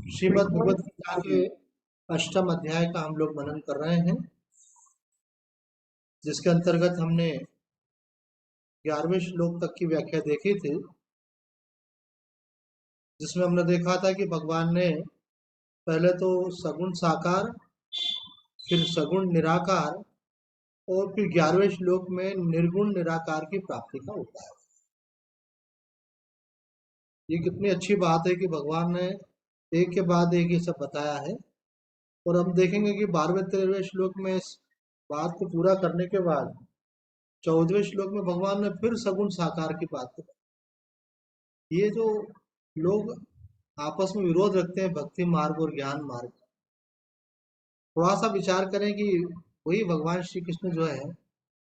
श्रीमद् भगवद गीता के अष्टम अध्याय का हम लोग मनन कर रहे हैं, जिसके अंतर्गत हमने 11वें श्लोक तक की व्याख्या देखी थी, जिसमें हमने देखा था कि भगवान ने पहले तो सगुण साकार, फिर सगुण निराकार और फिर 11वें श्लोक में निर्गुण निराकार की प्राप्ति का उपाय। ये कितनी अच्छी बात है कि भगवान ने एक के बाद एक ये सब बताया है। और हम देखेंगे कि 12वें-13वें श्लोक में इस बात को पूरा करने के बाद 14वें श्लोक में भगवान ने फिर सगुण साकार की बात की। ये जो लोग आपस में विरोध रखते हैं भक्ति मार्ग और ज्ञान मार्ग, थोड़ा सा विचार करें कि वही भगवान श्री कृष्ण जो है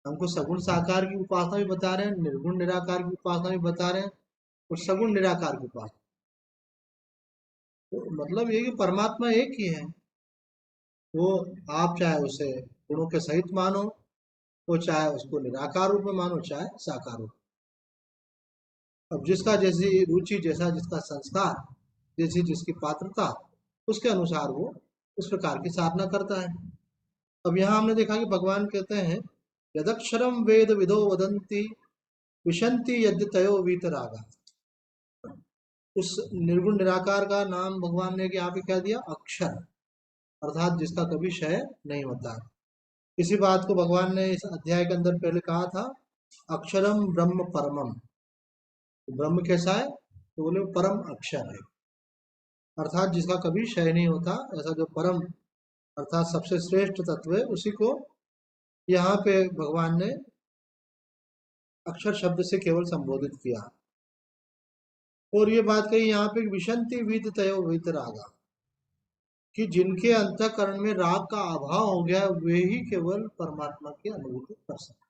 हमको सगुण साकार की उपासना भी बता रहे हैं, निर्गुण निराकार की उपासना भी बता रहे हैं और सगुण निराकार की उपासना। तो मतलब ये कि परमात्मा एक ही है। वो आप चाहे उसे गुणों के सहित मानो, वो चाहे उसको निराकार रूप में मानो, चाहे साकार रूप। अब जिसका जैसी रुचि, जैसा जिसका संस्कार, जैसी जिसकी पात्रता, उसके अनुसार वो उस प्रकार की साधना करता है। अब यहाँ हमने देखा कि भगवान कहते हैं यदक्षरम वेद विदो वदंती विशंति यद्यतयो वीतरागा। उस निर्गुण निराकार का नाम भगवान ने यहाँ पे क्या दिया? अक्षर, अर्थात जिसका कभी क्षय नहीं होता है। इसी बात को भगवान ने इस अध्याय के अंदर पहले कहा था, अक्षरम ब्रह्म परमम। तो ब्रह्म कैसा है? तो बोले परम अक्षर है, अर्थात जिसका कभी क्षय नहीं होता। ऐसा जो परम अर्थात सबसे श्रेष्ठ तत्व है, उसी को यहाँ पे भगवान ने अक्षर शब्द से केवल संबोधित किया। और ये बात कही यहाँ पे विशंति विदतयो वीतरागा, कि जिनके अंतःकरण में राग का अभाव हो गया वे ही केवल परमात्मा की अनुभूति कर सकते।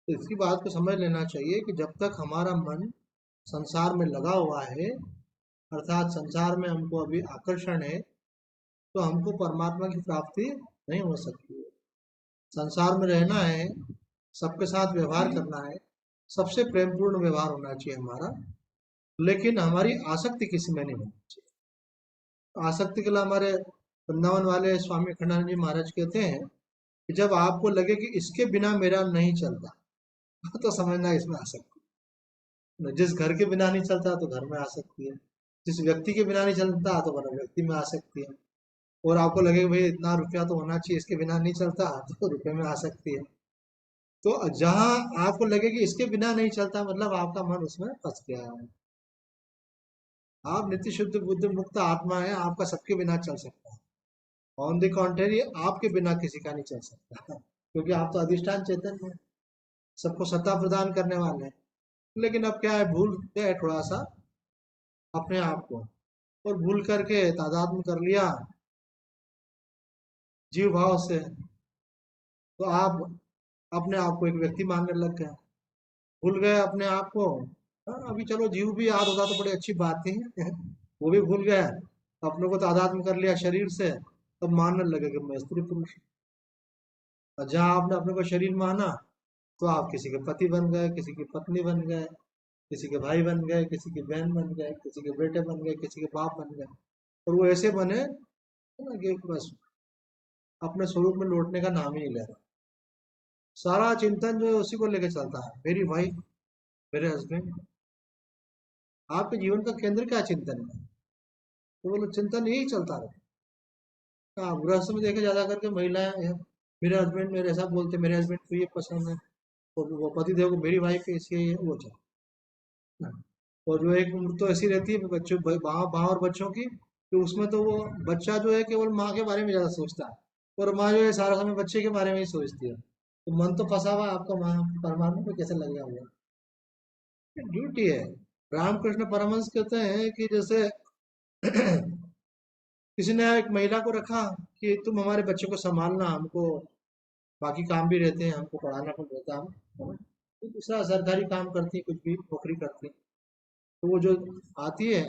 तो इसकी बात को समझ लेना चाहिए कि जब तक हमारा मन संसार में लगा हुआ है, अर्थात संसार में हमको अभी आकर्षण है, तो हमको परमात्मा की प्राप्ति नहीं हो सकती है। संसार में रहना है, सबके साथ व्यवहार करना है, सबसे प्रेमपूर्ण व्यवहार होना चाहिए हमारा, लेकिन हमारी आसक्ति किसी में नहीं होनी चाहिए। आसक्ति के लिए हमारे वृंदावन वाले स्वामी अखंडानंद जी महाराज कहते हैं कि जब आपको लगे कि इसके बिना मेरा नहीं चलता, तो समझना इसमें आसक्ति। जिस घर के बिना नहीं चलता तो घर में आ सकती है, जिस व्यक्ति के बिना नहीं चलता तो वह व्यक्ति में आ सकती है। और आपको लगे भाई इतना रुपया तो होना चाहिए, इसके बिना नहीं चलता, तो रुपये में आ सकती है। तो जहां आपको लगे कि इसके बिना नहीं चलता, मतलब आपका मन उसमें फंस गया है। आप नित्य शुद्ध बुद्ध मुक्त आत्मा है, आपका सबके बिना चल सकता है। ऑन द कॉन्ट्रेरी, आपके बिना किसी का नहीं चल सकता, क्योंकि आप तो अधिष्ठान चेतन है, सबको सत्ता प्रदान करने वाले हैं। लेकिन अब क्या है, भूल गए थोड़ा सा अपने आप को, और भूल करके तादात्म्य कर लिया जीव भाव से, तो आप अपने आप को एक व्यक्ति मानने लग गए, भूल गए अपने आप को। हाँ, अभी चलो जीव भी याद होता तो बड़ी अच्छी बात थी। वो भी भूल गया, अपने को तादात्म्य कर लिया शरीर से, तब मानने लगे कि मैं स्त्री पुरुष। और जहाँ आपने अपने को शरीर माना, तो आप किसी के पति बन गए, किसी की पत्नी बन गए, किसी के भाई बन गए, किसी की बहन बन गए, किसी के बेटे बन गए, किसी के बाप बन गए। और वो ऐसे बने ना कि बस अपने स्वरूप में लौटने का नाम ही नहीं ले रहा। सारा चिंतन जो है उसी को लेके चलता है, मेरी वाइफ, मेरे हस्बैंड। आपके जीवन का केंद्र क्या चिंतन है? तो बोलो चिंतन यही चलता रहे। हाँ, गृहस्थ में देखे ज्यादा करके महिलाएं हैं, मेरे हस्बैंड मेरे ऐसा बोलते, मेरे हस्बैंड को ये पसंद है, और वो पति देव को मेरी वाइफ ऐसी है, वो चल। और जो एक उम्र तो ऐसी रहती है बच्चों माँ और बच्चों की, तो उसमें तो वो बच्चा जो है केवल माँ के बारे में ज्यादा सोचता है, और माँ जो है सारा समय बच्चे के बारे में ही सोचती है। तो मन तो फंसा हुआ है आपका, माँ परमात्मा पे कैसे लग गया हुआ? ड्यूटी है। रामकृष्ण परमहंस कहते हैं कि जैसे किसी ने एक महिला को रखा कि तुम हमारे बच्चे को संभालना, हमको बाकी काम भी रहते हैं, हमको पढ़ाना भी रहता है, तो दूसरा सरकारी काम करती, कुछ भी नौकरी करती। तो वो जो आती है,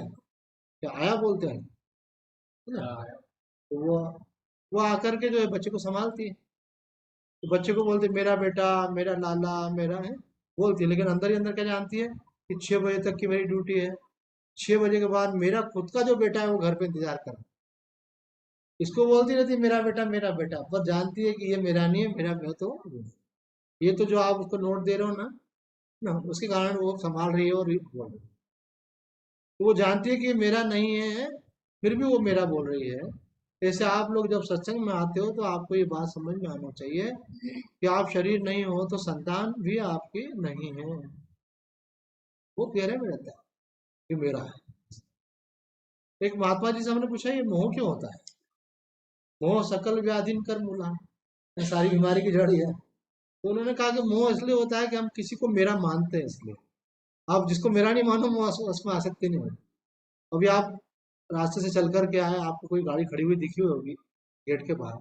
क्या आया बोलते हैं, है ना? तो वो आकर के जो है बच्चे को संभालती है। तो बच्चे को बोलती मेरा बेटा, मेरा लाला, मेरा है बोलती है, लेकिन अंदर ही अंदर क्या जानती है कि 6 बजे तक की मेरी ड्यूटी है, 6 बजे के बाद मेरा खुद का जो बेटा है वो घर पे इंतजार कर रहा है। इसको बोलती रहती है मेरा बेटा, पर जानती है कि ये मेरा नहीं है, मेरा मैं तो हूँ। ये तो जो आप उसको नोट दे रहे हो ना, उसके कारण वो संभाल रही है और बोल रही है। तो वो जानती है कि ये मेरा नहीं है, फिर भी वो मेरा बोल रही है। ऐसे आप लोग जब सत्संग में आते हो तो आपको ये बात समझ में आना चाहिए कि आप शरीर नहीं हो तो संतान भी आपकी नहीं है। वो गहरे में रहता है कि मेरा है। एक महात्मा जी से हमने पूछा ये मोह क्यों होता है? मोह सकल व्याधिन कर मूला, ये सारी बीमारी की जड़ ही है। तो उन्होंने कहा कि मोह इसलिए होता है कि हम किसी को मेरा मानते हैं, इसलिए। आप जिसको मेरा नहीं मानो वो उसमें आसक्ति नहीं होती। अभी आप रास्ते से चल कर के आए, आपको कोई गाड़ी खड़ी हुई दिखी हुई होगी गेट के बाहर,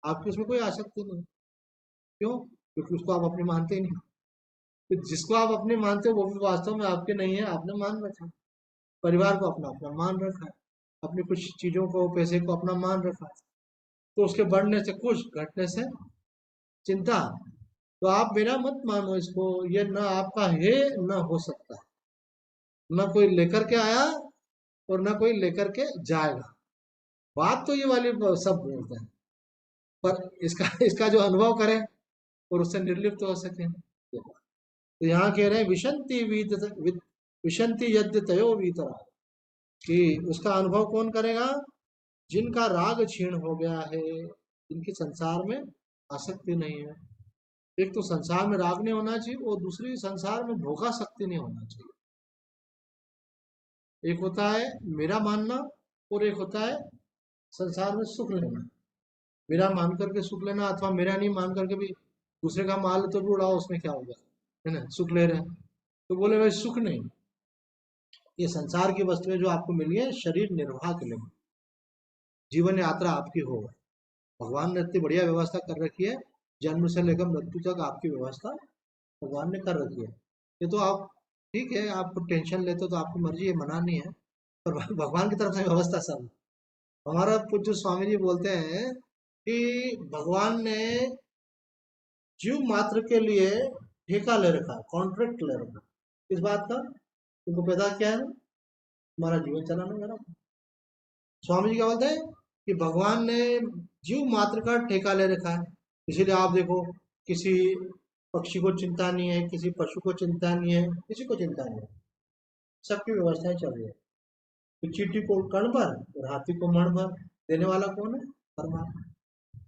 आपकी उसमें कोई आसक्ति नहीं है। क्यों? क्योंकि उसको आप अपने मानते ही नहीं। तो जिसको आप अपने मानते हो वो भी वास्तव में आपके नहीं है, आपने मान रखा है। परिवार को अपना अपना मान रखा है, अपनी कुछ चीजों को, पैसे को अपना मान रखा है। तो उसके बढ़ने से खुश, घटने से चिंता। तो आप मेरा मत मानो इसको, ये न आपका है न हो सकता है। न कोई लेकर के आया और न कोई लेकर के जाएगा। बात तो ये वाली सब बोलते हैं, पर इसका इसका जो अनुभव करें और उससे निर्लिप्त हो सके। तो यहाँ कह रहे हैं विशंति विशंति यद्य तयो वीतरा, कि उसका अनुभव कौन करेगा? जिनका राग क्षीण हो गया है, जिनकी संसार में आसक्ति नहीं है। एक तो संसार में राग नहीं होना चाहिए और दूसरी संसार में भोगासक्ति नहीं होना चाहिए। एक होता है मेरा मानना और एक होता है संसार में सुख लेना। मेरा मान करके सुख लेना अथवा मेरा नहीं मान करके भी दूसरे का माल तो भी उड़ाओ, उसमें क्या होगा, है ना? सुख ले रहे हैं। तो बोले भाई सुख नहीं, ये संसार की वस्तुएं जो आपको मिली है शरीर निर्वाह के लिए, जीवन यात्रा आपकी हो। भगवान ने इतनी बढ़िया व्यवस्था कर रखी है, जन्म से लेकर मृत्यु तक आपकी व्यवस्था भगवान ने कर रखी है। ये तो आप ठीक है, आप टेंशन लेते हो तो आपकी मर्जी है, मना नहीं है, पर भगवान की तरफ से व्यवस्था सब। हमारा पूज्य स्वामी जी बोलते हैं कि भगवान ने जीव मात्र के लिए ठेका ले रखा, कॉन्ट्रैक्ट ले रखा। इस बात का तुमको पता क्या है? हमारा जीवन चलाना मेरा। स्वामी जी क्या बोलते हैं कि भगवान ने जीव मात्र का ठेका ले रखा है। इसीलिए आप देखो, किसी पक्षी को चिंता नहीं है, किसी पशु को चिंता नहीं है, किसी को चिंता नहीं है, सबकी व्यवस्थाएं चल रही है। तो चींटी को कण भर और हाथी को मण भर, देने वाला कौन है? परमात्मा।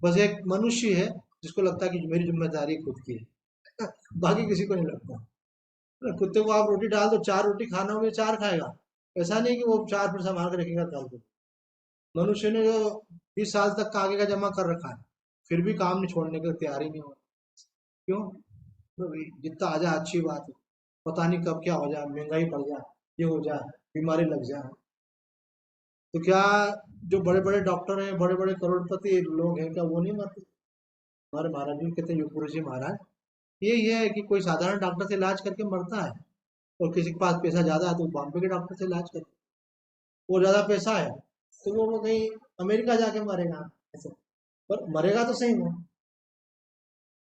बस एक मनुष्य है जिसको लगता है कि मेरी जिम्मेदारी खुद की है, बाकी किसी को नहीं लगता। कुत्ते को आप रोटी डाल दो, 4 रोटी खाना होगी 4 खाएगा, ऐसा नहीं कि वो 4 फिर संभाल के रखेगा कल को। मनुष्य ने जो 20 साल तक का आगे का जमा कर रखा है, फिर भी काम नहीं छोड़ने की तैयारी नहीं हो। क्यों? तो भाई जितना आ जाए अच्छी बात है, पता नहीं कब क्या हो जाए, महंगाई बढ़ जाए, ये हो जाए, बीमारी लग जाए। तो क्या जो बड़े बड़े डॉक्टर हैं, बड़े बड़े करोड़पति लोग हैं, क्या वो नहीं मरते? हमारे महाराज जी कहते हैं, युगपुरुष जी महाराज, ये है कि कोई साधारण डॉक्टर से इलाज करके मरता है, और किसी के पास पैसा ज्यादा है तो बॉम्बे के डॉक्टर से इलाज करता है। वो ज्यादा पैसा है तो वो कहीं अमेरिका जाके मरेगा, ऐसे। पर मरेगा तो सही वो।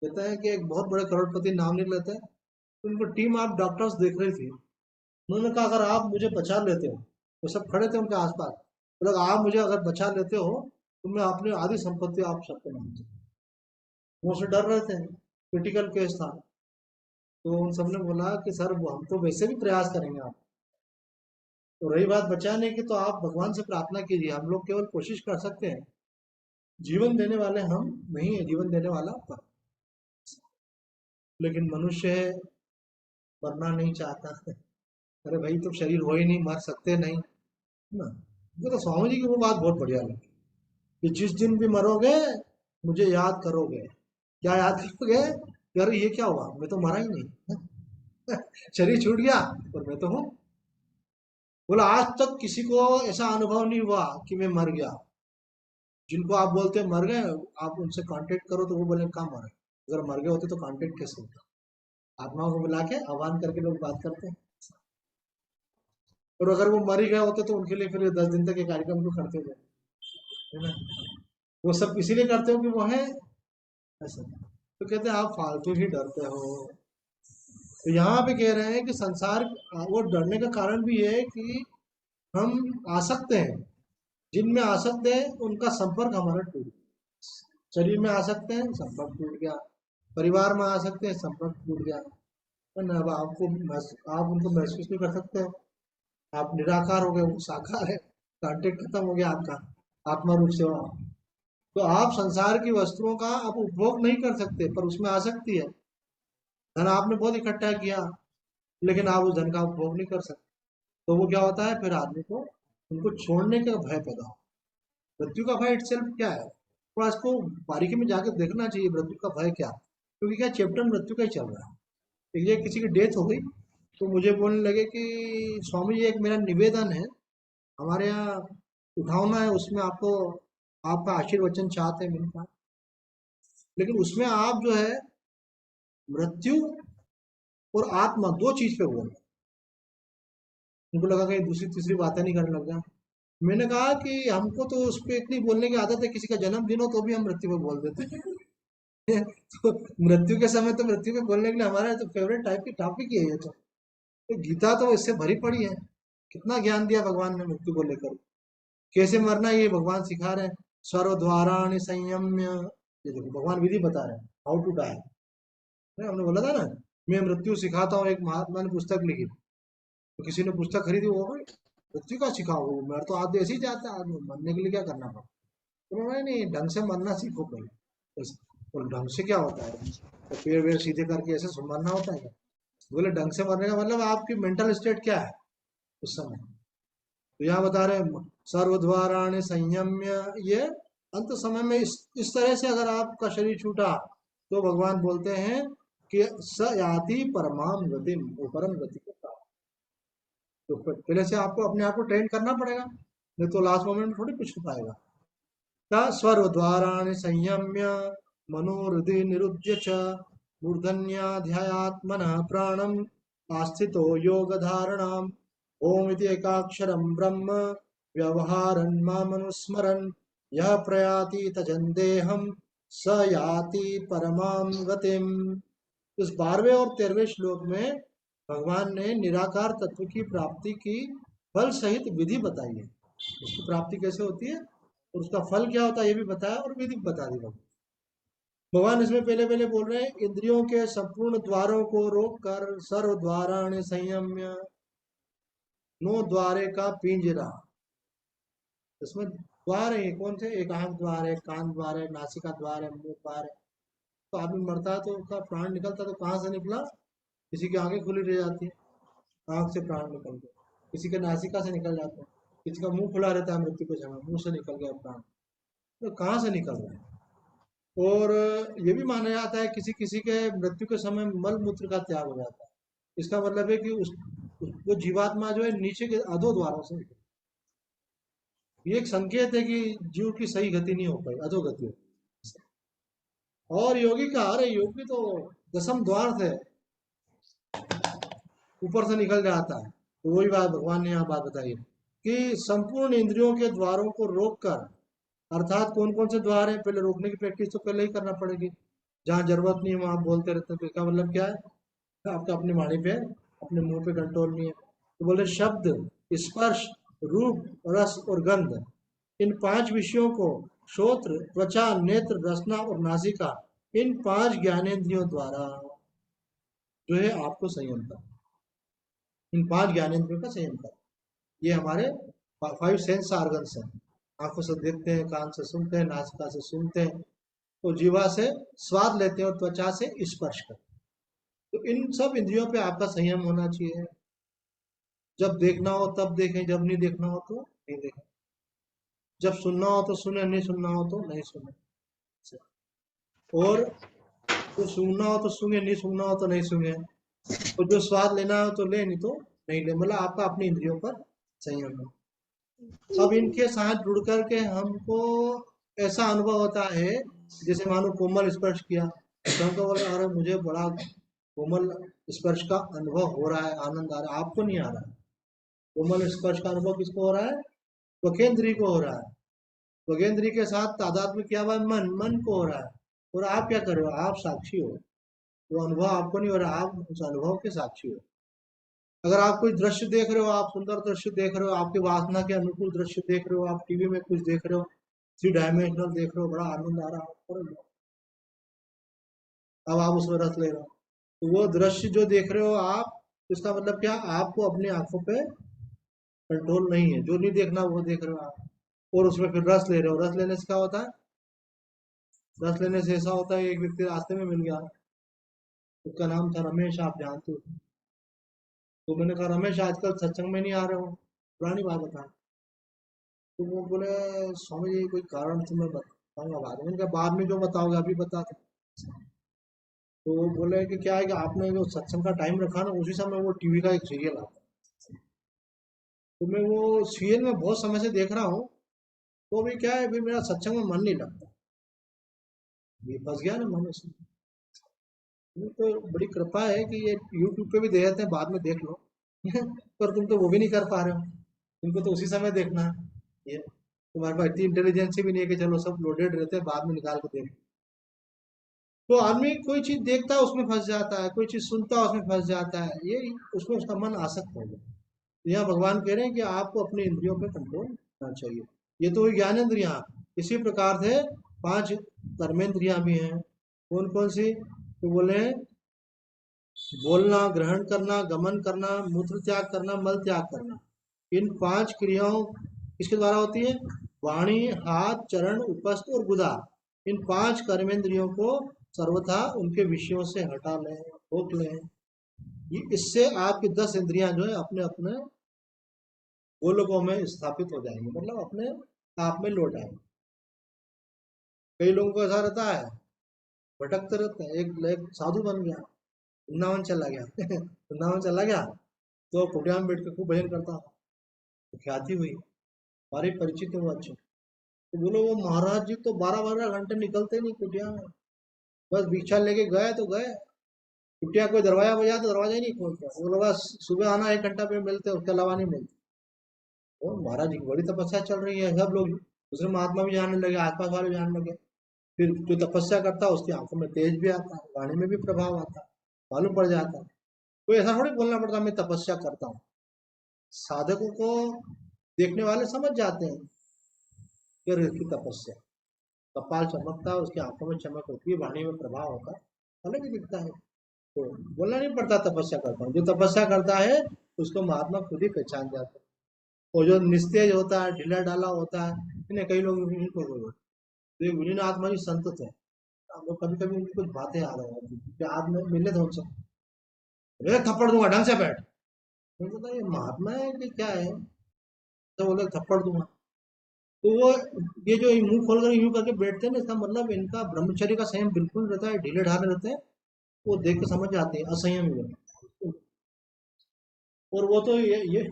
कहते हैं कि एक बहुत बड़े करोड़पति नाम नहीं लेते, तो उनको टीम ऑफ डॉक्टर्स देख रही थी। उन्होंने कहा अगर आप मुझे बचा लेते हो, वो सब खड़े थे उनके आसपास, बोला आप मुझे अगर बचा लेते हो तो मैं अपनी आधी संपत्ति आप सबको नाम दूं। वो से डर रहे थे, क्रिटिकल केस था। तो उन सबने बोला कि सर वो हम तो वैसे भी प्रयास करेंगे आप, तो रही बात बचाने की तो आप भगवान से प्रार्थना कीजिए, हम लोग केवल कोशिश कर सकते हैं। जीवन देने वाले हम नहीं है, जीवन देने वाला पर। लेकिन मनुष्य है, मरना नहीं चाहता। अरे भाई तुम शरीर हो ही नहीं, मर सकते नहीं, है ना? मुझे तो स्वामी जी की वो बात बहुत बढ़िया लगी कि जिस दिन भी मरोगे मुझे याद करोगे। क्या याद करोगे? यार ये क्या हुआ, मैं तो मरा ही नहीं। शरीर छूट गया पर मैं तो हूँ। बोला आज तक किसी को ऐसा अनुभव नहीं हुआ कि मैं मर गया। जिनको आप बोलते हैं मर गए, आप उनसे कांटेक्ट करो तो वो बोले कहाँ मरे। अगर मर गए होते तो कांटेक्ट कैसे होता? आत्माओं को बुला के आह्वान करके लोग बात करते हैं। और अगर वो मर ही गए होते तो उनके लिए फिर 10 दिन तक ये कार्यक्रम क्यों करते थे, है ना? वो सब इसीलिए करते हो कि वो है ऐसा। तो कहते हैं आप फालतू ही डरते हो। तो यहाँ पे कह रहे हैं कि संसार, वो डरने का कारण भी है कि हम आसक्त हैं, जिनमें आसक्त है उनका संपर्क हमारा टूट गया। शरीर में आसक्त है, संपर्क टूट गया। परिवार में आसक्त है, संपर्क टूट गया। है ना? अब आप उनको महसूस नहीं कर सकते। आप निराकार हो गए, वो साकार है, कांटेक्ट खत्म हो गया आपका, आत्मा रूप से हो आप। तो आप संसार की वस्तुओं का आप उपभोग नहीं कर सकते, पर उसमें आसक्ति है। धन आपने बहुत इकट्ठा किया, लेकिन आप उस धन का उपभोग नहीं कर सकते। तो वो क्या होता है, फिर आदमी को उनको छोड़ने का भय पैदा हो। मृत्यु का भय इटसेल्फ क्या है, थोड़ा इसको बारीकी में जाकर देखना चाहिए, मृत्यु का भय क्या। क्योंकि क्या चैप्टर मृत्यु का ही चल रहा है। ये किसी की डेथ हो गई तो मुझे बोलने लगे कि स्वामी जी एक मेरा निवेदन है, हमारे यहाँ उठावना है, उसमें आपको आपका आशीर्वचन चाहते हैं। मैंने कहा लेकिन उसमें आप जो है मृत्यु और आत्मा दो चीज पे बोल रहे हैं। उनको लगा कहीं दूसरी तीसरी बातें नहीं करने लग जाए। मैंने कहा कि हमको तो उस पर इतनी बोलने की आदत है, किसी का जन्मदिन हो तो भी हम मृत्यु पे बोल देते हैं। तो मृत्यु के समय तो मृत्यु पे बोलने के लिए हमारा तो फेवरेट टाइप की टॉपिक ही है ये तो गीता तो इससे भरी पड़ी है। कितना ज्ञान दिया भगवान ने मृत्यु को लेकर, कैसे मरना ये भगवान सिखा रहे हैं। सर्व द्वाराणि संयम्य, ये देखो भगवान विधि बता रहे हैं, हाउ टू डाई। हमने बोला था ना, मैं मृत्यु सिखाता हूँ, एक महात्मा ने पुस्तक लिखी, तो किसी ने पुस्तक खरीदी, वो भाई मृत्यु का सिखाओ, मेरा तो आदमी ऐसे ही जाता है, आदमी मरने के लिए क्या करना पड़ता। तो बोला नहीं, ढंग से मरना सीखो पहले। और ढंग से क्या होता है, तो पेड़ वेड़ सीधे करके ऐसे मरना होता है क्या। बोले ढंग से मरने का मतलब आपकी मेंटल स्टेट क्या है उस समय। तो यहाँ बता रहे हैं सर्वद्वाराणि संयम्य, ये अंत समय में इस तरह से अगर आपका शरीर छूटा तो भगवान बोलते हैं कि स याति परमाम गतिम, वो परम गति को प्राप्त। तो पहले से आपको अपने आप को ट्रेन करना पड़ेगा, नहीं तो लास्ट मोमेंट में थोड़ी कुछ हो पाएगा। का सर्वद्वाराणि संयम्य मनोहृदि निरुद्य च मूर्धन्याध्यात्मनः प्राणम आस्थितो योग धारणाम ओम इति एकाक्षरम ब्रह्म व्यवहारन् मामनुस्मरन् यह प्रयाति तजन्देहम स याति परमाम गतिम। इस 12वें और 13वें श्लोक में भगवान ने निराकार तत्व की प्राप्ति की फल सहित विधि बताई है। उसकी प्राप्ति कैसे होती है और उसका फल क्या होता है ये भी बताया, और विधि बता दी भगवान। भगवान इसमें पहले पहले बोल रहे हैं इंद्रियों के संपूर्ण द्वारों को रोक कर सर्व द्वाराणि संयम्य, नो द्वारे का पिंजरा। इसमें द्वार है, कौन से, एक आंख द्वार है, कान द्वार है, नासिका द्वार है, मुंह द्वार है। तो आदमी मरता है तो उसका प्राण निकलता है तो कहाँ से निकला, किसी की आंखें खुली रह जाती है, आंख से प्राण निकल गया। किसी के नासिका से निकल जाता है, किसी का मुंह खुला रहता है मृत्यु के समय, मुंह से निकल गया प्राण। तो कहाँ से निकल रहा है। और ये भी माना जाता है किसी किसी के मृत्यु के समय मल मूत्र का त्याग हो जाता है। इसका मतलब है कि वो जीवात्मा जो है नीचे के अधो द्वारों से निकले। ये एक संकेत है कि जीव की सही गति नहीं हो पाई, अधोगति हो। और योगी का, अरे योगी तो दसम द्वार से ऊपर से निकल जाता है। तो वही बात भगवान ने यहाँ बात बताई है कि संपूर्ण इंद्रियों के द्वारों को रोक कर, अर्थात कौन कौन से द्वार है, पहले रोकने की प्रैक्टिस तो पहले ही करना पड़ेगी। जहाँ जरूरत नहीं है वहां बोलते रहते हैं, तो इसका मतलब क्या है, आपका अपनी वाणी पे, अपने मुंह पे कंट्रोल नहीं है। तो बोले शब्द, स्पर्श, रूप, रस और गंध, इन 5 विषयों को श्रोत्र, त्वचा, नेत्र, रसना और नासिका, इन 5 ज्ञानेंद्रियों द्वारा जो है आपको संयम कर, इन 5 ज्ञानेंद्रियों का संयम कर। ये हमारे 5 सेंस ऑर्गन्स हैं। आंखों से देखते हैं, कान से सुनते हैं, नासिका से सुनते हैं, तो जीवा से स्वाद लेते हैं और त्वचा से स्पर्श करते हैं। तो इन सब इंद्रियों पे आपका संयम होना चाहिए। जब देखना हो तब देखें, जब नहीं देखना हो तो नहीं देखें। जब सुनना हो तो सुने, नहीं सुनना हो तो नहीं सुने। और जो सुनना हो तो सुने, नहीं सुनना हो तो नहीं सुने। तो जो स्वाद लेना हो तो ले, नहीं तो नहीं ले। मतलब आपका अपनी इंद्रियों पर संयम है। अब इनके साथ जुड़ करके हमको ऐसा अनुभव होता है, जैसे मानो कोमल स्पर्श किया तो हमको बोला अरे मुझे बड़ा कोमल स्पर्श का अनुभव हो रहा है, आनंद आ रहा है। आपको नहीं आ रहा है। कोमल स्पर्श का अनुभव किसको हो रहा है, त्वकेंद्री को हो रहा है। त्वकेंद्री के साथ तादात्म्य किया हुआ मन, मन को हो रहा है। और आप क्या कर रहे हो, आप साक्षी हो। वो अनुभव आपको नहीं हो रहा, आप उस अनुभव के साक्षी हो। अगर आप कोई दृश्य देख रहे हो, आप सुंदर दृश्य देख रहे हो, आपकी वासना के अनुकूल दृश्य देख रहे हो, आप टीवी में कुछ देख रहे हो, 3 डायमेंशनल देख रहे हो, बड़ा आनंद आ रहा हो, अब आप उसमें रस ले रहे हो, तो वो दृश्य जो देख रहे हो आप, इसका मतलब क्या, आपको अपनी आंखों पे कंट्रोल नहीं है, जो नहीं देखना वो देख रहे हो आप, और उसमें फिर रस ले रहे हो। रस लेने से क्या होता है, रस लेने से ऐसा होता है, एक व्यक्ति रास्ते में मिल गया, उसका नाम था रमेश, आप जानते हो। तो मैंने कहा रमेश आजकल सत्संग में नहीं आ रहे हो, पुरानी बात बता। तो वो बोले स्वामी जी कोई कारण तो मैं बताऊंगा बाद में। मैंने कहा बाद में जो बताओगे अभी बता दो। तो वो बोले कि क्या है कि आपने जो सत्संग का टाइम रखा ना, उसी समय वो टीवी का एक सीरियल आता है, तो मैं वो सीरियल में बहुत समय से देख रहा हूँ, तो अभी क्या है, अभी मेरा सत्संग में मन नहीं लगता, ये फंस गया ना मन उसमें। ये तो बड़ी कृपा है कि ये यूट्यूब पे भी दे देते हैं, बाद में देख लो पर तुम तो वो भी नहीं कर पा रहे हो, तुमको तो उसी समय देखना है। ये तुम्हारे पास इतनी इंटेलिजेंस भी नहीं है कि चलो सब लोडेड रहते हैं बाद में निकाल के देख। तो आदमी कोई चीज देखता है उसमें फंस जाता है, कोई चीज सुनता है उसमें फंस जाता है, ये उसमें उसका मन आसक्त हो गया। तो यहाँ भगवान कह रहे हैं कि आपको अपनी इंद्रियों पे कंट्रोल करना चाहिए। ये तो हुई ज्ञानेंद्रियां। इसी प्रकार से 5 कर्मेंद्रियां भी हैं। कौन कौन सी, तो बोले बोलना, ग्रहण करना, गमन करना, मूत्र त्याग करना, मल त्याग करना। इन 5 क्रियाओं किसके द्वारा होती है, वाणी, हाथ, चरण, उपस्थ और गुदा। इन 5 कर्मेंद्रियों को सर्वथा उनके विषयों से हटा लें, रोक लें। इससे आपकी 10 इंद्रियां जो है अपने अपने गोलकों में स्थापित हो जाएंगे, मतलब अपने आप में लौट आएंगे। कई लोगों को ऐसा रहता है, भटकते रहते हैं। एक साधु बन गया, वृंदावन चला गया वृंदावन चला गया, तो कुटिया में बैठ के खूब भजन करता, तो ख्याति हुई, हमारे परिचित है वो अच्छे। तो बोलो वो महाराज जी तो 12-12 घंटे निकलते नहीं कुटिया में, बस भिक्षा लेके गए तो गए, कुटिया कोई दरवाजा बजा तो दरवाजा ही नहीं खोलते, वो लोग बस सुबह आना 1 घंटा पे मिलते, उसके अलावा नहीं मिलते। वो महाराज जी की बड़ी तपस्या चल रही है, सब लोग दूसरे महात्मा भी जानने लगे, आसपास वाले जानने लगे। फिर जो तपस्या करता है उसकी आंखों में तेज भी आता है, वाणी में भी प्रभाव आता है, मालूम पड़ जाता है। कोई ऐसा थोड़ी बोलना पड़ता मैं तपस्या करता हूँ। साधकों को देखने वाले समझ जाते हैं कि अरे इसकी तपस्या, कपाल चमकता है, उसकी आंखों में चमक होती है, वाणी में प्रभाव होता है, अलग ही दिखता है। तो बोलना नहीं पड़ता तपस्या करता हूँ, जो तपस्या करता है उसको महात्मा खुद ही पहचान जाते हैं। और जो निस्तेज होता है, ढीला ढाला होता है, इन्हें कई लोग तो विलीन आत्मा जी संत थे, वो कभी कभी उनकी कुछ बातें याद आ जाती थी कि आज मैं मिले थे उनसे, अरे थप्पड़ दूंगा ढंग से बैठ। मैं कहता ये महात्मा है कि क्या है, तो बोले थप्पड़ दूंगा। तो वो ये जो मुंह खोल कर यूं करके बैठते हैं ना, इसका मतलब इनका ब्रह्मचर्य का संयम बिल्कुल रहता है, ढीले ढाले रहते हैं, वो देख के समझ जाते हैं असंयम हुए। और वो तो ये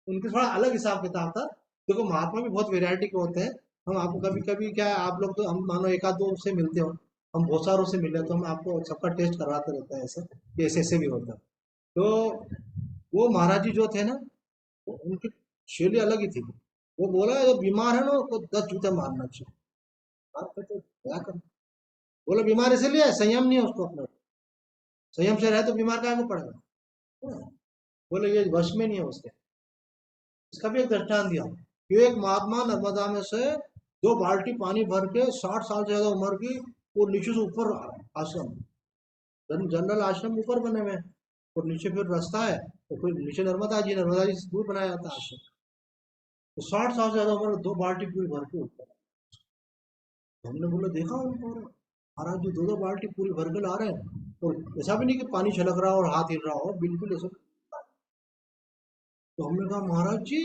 उनके थोड़ा अलग हिसाब किताब था। देखो महात्मा भी बहुत वैरायटी के होते हैं। हम आपको कभी कभी क्या है, आप लोग तो हम मानो एक आध दो से मिलते हो, हम बहुत सारों से मिले तो हम आपको सबका टेस्ट करवाते रहते हैं, ऐसे कि ऐसे ऐसे भी होता है। तो वो महाराज जी जो थे ना, वो उनकी शैली अलग ही थी। वो बोला जो बीमार है ना उसको 10 जूते मारना चाहिए। आप कहते हो, क्या कर, बोला बीमार इसलिए है, संयम नहीं है उसको अपने, संयम से रहे तो बीमार काहे को पड़ेगा। बोले ये वश में नहीं है उसके। इसका भी एक दृष्टांत दिया कि एक महात्मा नर्मदा में से 2 बाल्टी पानी भर के 60 साल से ज्यादा उम्र की, वो नीचे से ऊपर आश्रम, जनरल आश्रम ऊपर बने हुए हैं, और नीचे फिर रास्ता है, तो फिर नीचे नर्मदा जी से दूर बनाया जाता है आश्रम। तो 60 साल से ज्यादा उम्र, 2 बाल्टी पूरी भर के ऊपर। तो हमने बोला देखा उनको, महाराज जी 2-2 बाल्टी पूरी भर के ला रहे हैं, और ऐसा भी नहीं कि पानी छलक रहा हो और हाथ हिल रहा हो, बिल्कुल ऐसा। तो हमने कहा महाराज जी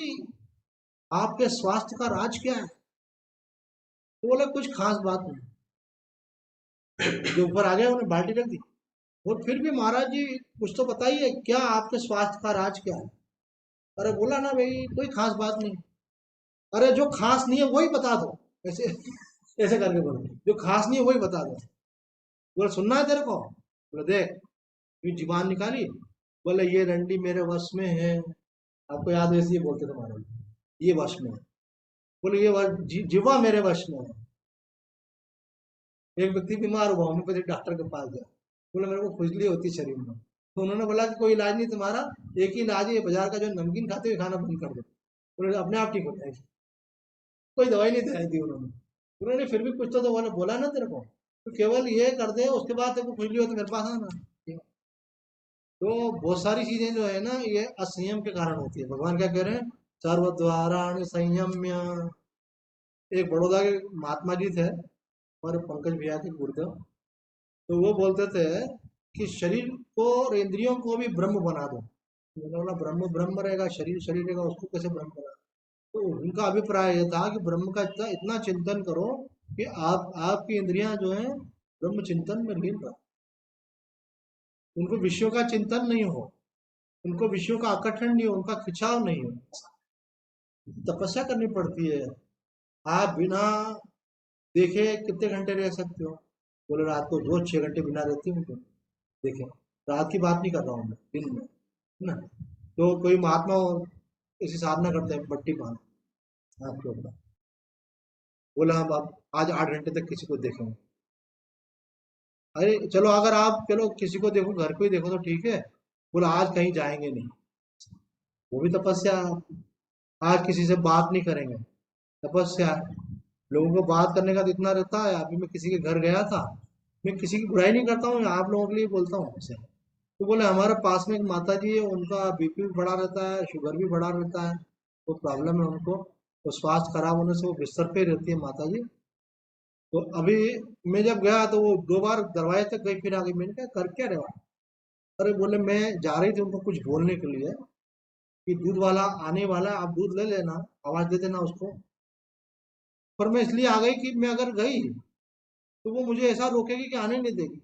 आपके स्वास्थ्य का राज क्या है। तो बोला कुछ खास बात नहीं, जो ऊपर आ गया उन्हें बाल्टी रख दी। और फिर भी महाराज जी कुछ तो बताइए क्या आपके स्वास्थ्य का राज क्या है। अरे बोला ना भाई कोई खास बात नहीं। अरे जो खास नहीं है वही बता दो, ऐसे ऐसे करके बोलो, जो खास नहीं है वही बता दो। बोले सुनना है तेरे को, बोले देख, फिर जुबान निकाली, बोले ये रंडी मेरे वश में है। आपको याद है ये बोलते थे महाराज, ये वश में है। बोले ये जीवा मेरे वश में है। एक व्यक्ति बीमार हुआ, होम्योपैथिक डॉक्टर के पास गया, बोले मेरे को खुजली होती शरीर में। तो उन्होंने बोला कि कोई इलाज नहीं तुम्हारा, एक ही इलाज है, ये बाजार का जो नमकीन खाते हुए खाना बंद कर दो, उन्होंने अपने आप ठीक हो जाएगी। कोई दवाई नहीं दिलाई थी उन्होंने। उन्होंने फिर भी कुछ तो बोला बोला ना तेरे को, तो केवल ये कर दे, उसके बाद तेरे को खुजली हो तो मेरे पास आना। तो बहुत सारी चीजें जो है ना, ये असंयम के कारण होती है। भगवान क्या कह रहे हैं, सर्वद्वाराणि संयम्य। एक बड़ौदा के महात्मा जी थे, और पंकज भैया के गुरुदेव, तो वो बोलते थे कि शरीर को और इंद्रियों को भी ब्रह्म बना दो। मैंने बोला ब्रह्म ब्रह्म रहेगा, शरीर शरीर रहेगा, उसको कैसे ब्रह्म बना? तो उनका अभिप्राय ये था कि ब्रह्म का इतना इतना चिंतन करो कि आप आपकी इंद्रियां जो है ब्रह्म चिंतन में लीन रहो, उनको विषयों का चिंतन नहीं हो, उनको विषयों का आकर्षण नहीं हो, उनका खिंचाव नहीं हो। तपस्या करनी पड़ती है। आप बिना देखे कितने घंटे रह सकते हो? बोले रात को रोज 6 घंटे बिना रहती हूँ। तो देखें, रात की बात नहीं कर रहा हूँ मैं, दिन में, है ना? तो कोई महात्मा ऐसी साधना करते हैं, पट्टी बांध आपके ऊपर, बोला हम आप आज 8 घंटे तक किसी को देखेंगे। अरे चलो, अगर आप चलो किसी को देखो, घर को ही देखो तो ठीक है, बोला आज कहीं जाएंगे नहीं, वो भी तपस्या है। आज किसी से बात नहीं करेंगे, तपस्या है। लोगों को बात करने का तो इतना रहता है। अभी मैं किसी के घर गया था, मैं किसी की बुराई नहीं करता हूँ, आप लोगों के लिए बोलता हूँ ऐसे। तो बोले हमारे पास में एक माता जी है, उनका बीपी भी बढ़ा रहता है, शुगर भी बढ़ा रहता है, वो प्रॉब्लम है उनको, तो स्वास्थ्य खराब होने से वो बिस्तर पे रहती है माता जी। तो अभी मैं जब गया तो वो 2 बार दरवाजे तक गई, फिर आ गई। मैंने कहा कर क्या रहे हो? अरे बोले मैं जा रही थी उनको कुछ बोलने के लिए कि दूध वाला आने वाला है, आप दूध ले लेना, आवाज दे देना उसको। पर मैं इसलिए आ गई कि मैं अगर गई तो वो मुझे ऐसा रोकेगी कि आने नहीं देगी।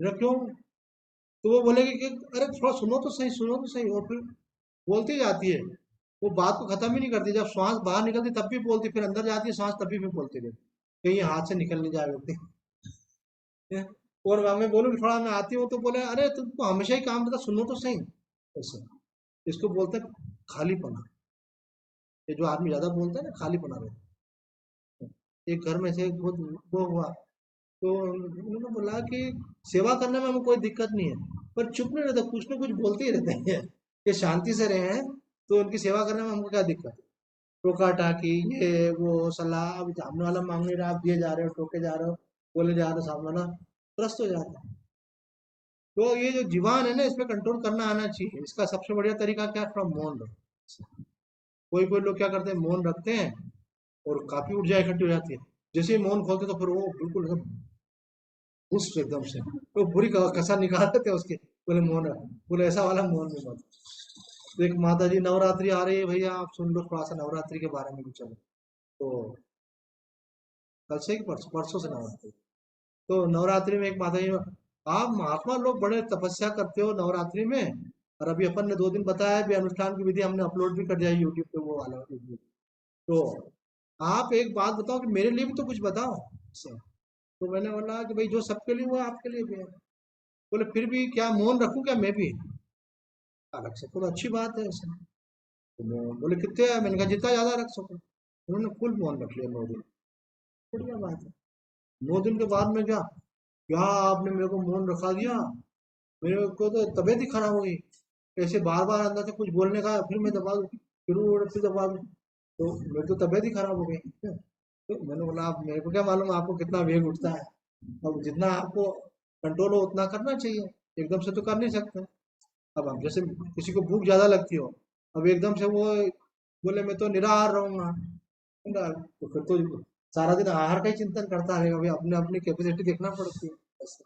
मेरा क्यों? तो वो बोलेगी कि अरे थोड़ा सुनो तो सही, सुनो तो सही, और फिर बोलती जाती है। वो बात को खत्म ही नहीं करती, जब श्वास बाहर निकलती तब भी बोलती, फिर अंदर जाती है श्वास तब भी बोलती रहती, कहीं हाथ से निकल नहीं जाए व्यक्ति। और मैं बोलूँ कि थोड़ा मैं आती हूँ तो बोले अरे तुमको हमेशा ही काम रहता, सुनो तो सही। ऐसे इसको बोलते हैं खालीपना। ये जो आदमी ज्यादा बोलता है ना, खालीपना रहता है। एक घर में से बहुत वो हुआ, तो उन्होंने बोला कि सेवा करने में हमें कोई दिक्कत नहीं है, पर चुप नहीं रहते, कुछ ना कुछ बोलते ही रहते हैं। ये शांति से रहे हैं, तो उनकी सेवा करने में हमको क्या दिक्कत है? टोका टाकी, ये वो सलाह, अब सामने वाला मांग नहीं रहा, आप दिए जा रहे हो, टोके जा रहे हो, बोले जा रहे हो, सामने वाला त्रस्त हो जाता है। तो ये जो जीवान है ना, इस पे कंट्रोल करना आना चाहिए। इसका सबसे बढ़िया तरीका क्या है? थोड़ा मौन रखो। कोई कोई लोग क्या करते हैं, मौन रखते हैं और काफी ऊर्जा इकट्ठी हो जाती है। जैसे ही मौन खोलते तो फिर वो बिल्कुल एकदम उस एकदम से तो पूरी कसर निकाल देते हैं उसके। बोले मौन रखो, बोले ऐसा वाला मौन नहीं मत। तो एक माता जी नवरात्रि आ रही है भैया, आप सुन लो थोड़ा सा नवरात्रि के बारे में भी। चलो, तो कल से कि परसों, परसों से नवरात्रि। तो नवरात्रि में एक माता जी, आप महात्मा लोग बड़े तपस्या करते हो नवरात्रि में, और अभी अपन ने 2 दिन बताया भी, अनुष्ठान की विधि हमने अपलोड भी कर दिया यूट्यूब पे, वो वाला वीडियो। तो आप एक बात बताओ कि मेरे लिए भी तो कुछ बताओ इससे। तो मैंने बोला कि भाई जो सबके लिए हुआ आपके लिए भी है। बोले फिर भी क्या मौन रखूं क्या मैं भी? अलग से तो अच्छी बात है ऐसे। तो मैं बोले कितने है? मैंने कहा जितना ज्यादा रख सको। उन्होंने फुल मौन रख लिया 9 दिन। बढ़िया बात है। 9 दिन के बाद में क्या क्या आपने मेरे को मौन रखा दिया, मेरे को तो तबीयत ही खराब हो गई। ऐसे बार बार अंदर से कुछ बोलने का, फिर मैं दबा दूं, फिर दबा दूं, तो मेरी तो तबीयत ही खराब हो गई। तो मैंने बोला आप मेरे को क्या मालूम आपको कितना वेग उठता है। अब जितना आपको कंट्रोल हो उतना करना चाहिए, एकदम से तो कर नहीं सकते। अब हम जैसे किसी को भूख ज्यादा लगती हो, अब एकदम से वो बोले मैं तो निराहार रहूंगा, तो फिर तो सारा दिन आहार का ही चिंतन करता रहेगा। भाई अपने अपनी कैपेसिटी देखना पड़ती है ऐसे।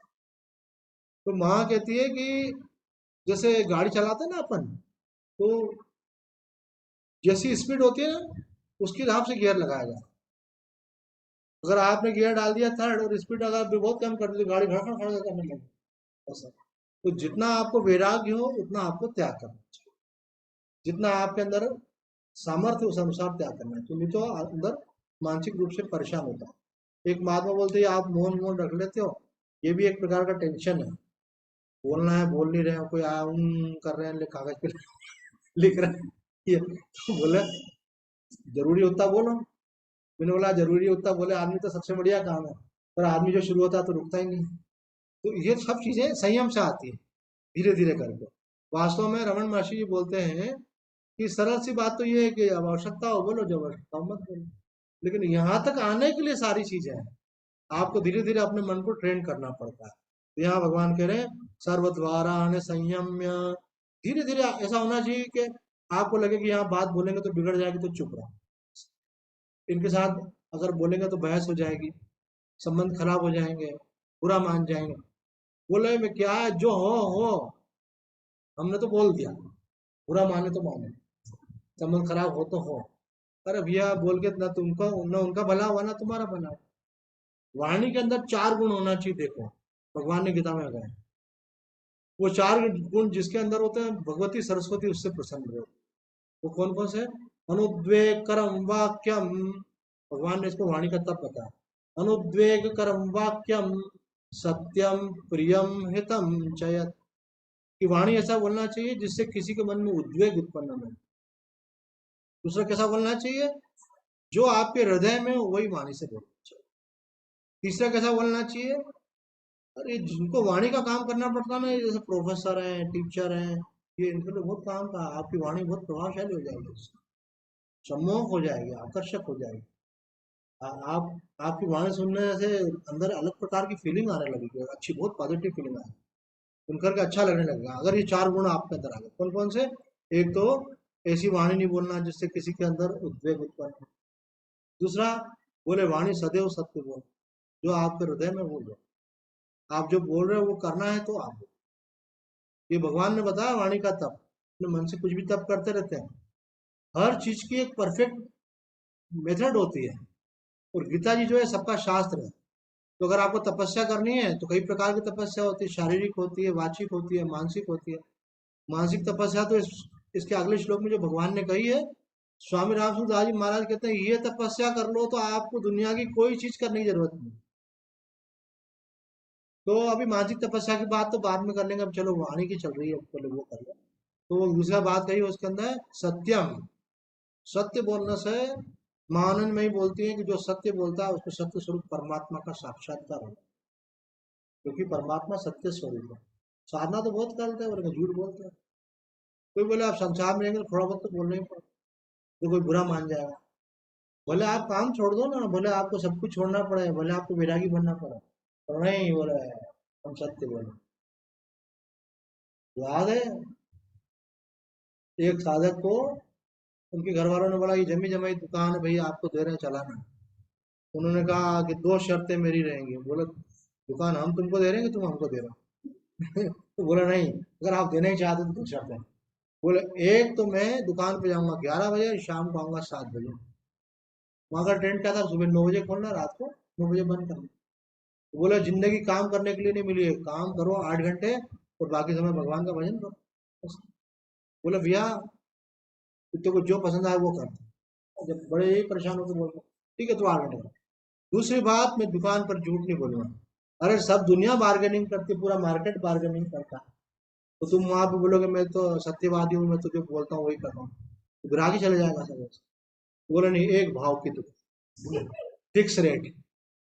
तो माँ कहती है कि जैसे गाड़ी चलाते हैं ना अपन, तो जैसी स्पीड होती है ना, उसके हिसाब से गियर लगाया जाए। अगर आपने गियर डाल दिया थर्ड और स्पीड अगर आपने बहुत कम कर दी तो गाड़ी धड़कन खड़ा करने लगे ऐसा। तो जितना आपको वैराग्य हो उतना आपको त्याग करना चाहिए, जितना आपके अंदर सामर्थ्य उस अनुसार त्याग करना है, तो नहीं तो अंदर मानसिक रूप से परेशान होता है। एक महात्मा बोलते हैं आप मौन मौन रख लेते हो, ये भी एक प्रकार का टेंशन है। बोलना है बोल नहीं रहे हो, कोई कर रहे हैं, कागज पे लिख रहे हैं ये, तो बोले जरूरी होता बोलो। मैंने बोला जरूरी होता बोले आदमी तो सबसे बढ़िया काम है, पर आदमी जो शुरू होता है तो रुकता ही नहीं। तो ये सब चीजें संयम से आती है। धीरे धीरे करके। वास्तव में रमन महर्षि जी बोलते हैं कि सरल सी बात तो ये है कि अब आवश्यकता हो बोलो, जब आवश्यकता हो मत बोलो। लेकिन यहाँ तक आने के लिए सारी चीजें हैं, आपको धीरे धीरे अपने मन को ट्रेन करना पड़ता है। तो यहाँ भगवान कह रहे हैं सर्वद्वारान संयम्य, धीरे धीरे ऐसा होना चाहिए कि आपको लगे कि यहाँ बात बोलेंगे तो बिगड़ जाएगी तो चुप रहो। इनके साथ अगर बोलेंगे तो बहस हो जाएगी, संबंध खराब हो जाएंगे, बुरा मान जाएंगे। बोले में क्या है, जो हो, हमने तो बोल दिया, बुरा माने तो माने, संबंध खराब हो तो हो। अरे भैया बोल के ना तुमको ना उनका भला हुआ ना तुम्हारा भला हुआ। वाणी के अंदर 4 गुण होना चाहिए। देखो भगवान ने गीता में कहा, वो 4 गुण जिसके अंदर होते हैं भगवती सरस्वती उससे प्रसन्न रहे। वो कौन कौन से? अनुद्वेग करम वाक्यम, भगवान ने इसको वाणी का तब बताया। अनुद्वेग करम वाक्यम, सत्यम प्रियम हितम चयत, कि वाणी ऐसा बोलना चाहिए जिससे किसी के मन में उद्वेग उत्पन्न न हो। दूसरा कैसा बोलना चाहिए? जो आपके हृदय में हो वही वाणी से बोलना चाहिए। तीसरा कैसा बोलना चाहिए? अरे जिनको वाणी का काम करना पड़ता है ना, जैसे प्रोफेसर हैं, टीचर हैं, ये इनके लिए बहुत काम का, आपकी वाणी बहुत प्रभावशाली हो जाएगी, सम्मोहक हो जाएगी, आकर्षक हो जाएगी। आप आपकी वाणी सुनने से अंदर अलग प्रकार की फीलिंग आने लगेगी, अच्छी बहुत पॉजिटिव फीलिंग आएगी, सुनकर के अच्छा लगने लगेगा। अगर ये 4 गुण आपके अंदर आ गए, कौन कौन से? एक तो ऐसी वाणी नहीं बोलना जिससे किसी के अंदर उद्वेग उत्पन्न हो। दूसरा, बोले वाणी सदैव सत्य बोल, जो आपके हृदय में बोलो, आप जो बोल रहे हो वो करना है तो आप बोलो। ये भगवान ने बताया वाणी का तप, अपने मन से कुछ भी तप करते रहते हैं। हर चीज की एक परफेक्ट मेथड होती है, और गीता जी जो है सबका शास्त्र है। तो अगर आपको तपस्या करनी है तो कई प्रकार की तपस्या होती है, शारीरिक होती है, वाचिक होती है, मानसिक होती है। मानसिक तपस्या तो इसके अगले श्लोक में जो भगवान ने कही है, स्वामी रामसूरदास जी महाराज कहते हैं ये तपस्या कर लो तो आपको दुनिया की कोई चीज करने की जरूरत नहीं। तो अभी मानसिक तपस्या की बात तो बाद में कर लेंगे, अब चलो वाणी की चल रही है, पहले वो कर लो। तो वो दूसरा बात कही उसके अंदर सत्यम, सत्य बोलने से महानंद में ही बोलती है कि जो सत्य बोलता है उसको सत्य स्वरूप परमात्मा का साक्षात्कार होता है, क्योंकि परमात्मा सत्य स्वरूप है। साधना तो बहुत करते हैं और झूठ बोलते हैं। कोई बोले आप संसार में रहेंगे तो थोड़ा बहुत तो बोलना ही पड़ेगा, तो कोई बुरा मान जाएगा। बोले आप काम छोड़ दो ना, बोले आपको सब कुछ छोड़ना पड़े, बोले आपको वैरागी बनना पड़े, तो नहीं बोले हम सत्य बोले। याद है एक साधक को उनके घर वालों ने बोला ये जमी जमाई दुकान है भैया आपको दे रहे हैं चलाना। उन्होंने कहा कि 2 शर्तें मेरी रहेंगी। बोले दुकान हम तुमको दे रहे हैं कि तुम हमको दे रहे हो? तो बोला नहीं, अगर आप देना ही चाहते तो 2 शर्तें। बोले एक तो मैं दुकान पे जाऊंगा 11 बजे, शाम को आऊंगा 7 बजे। वहां का ट्रेंड क्या था, सुबह 9 बजे खोलना, रात को 9 बजे बंद करना। तो बोले जिंदगी काम करने के लिए नहीं मिली है, काम करो 8 घंटे और बाकी समय भगवान का भजन करो बस। बोले भैया तेरे को जो पसंद आए वो कर। जब बड़े ही परेशान होकर बोलते ठीक है तो 8 घंटे करो। दूसरी बात, मैं दुकान पर झूठ नहीं बोलूंगा। अरे सब दुनिया बार्गेनिंग करती, पूरा मार्केट बार्गेनिंग करता है, तो तुम वहां पे बोलोगे मैं तो सत्यवादी हूँ, मैं तो जो बोलता हूँ वही कर रहा हूँ, तो ग्राहक ही चले जाएगा सब। बोले नहीं, एक भाव की दुकान, फिक्स रेट।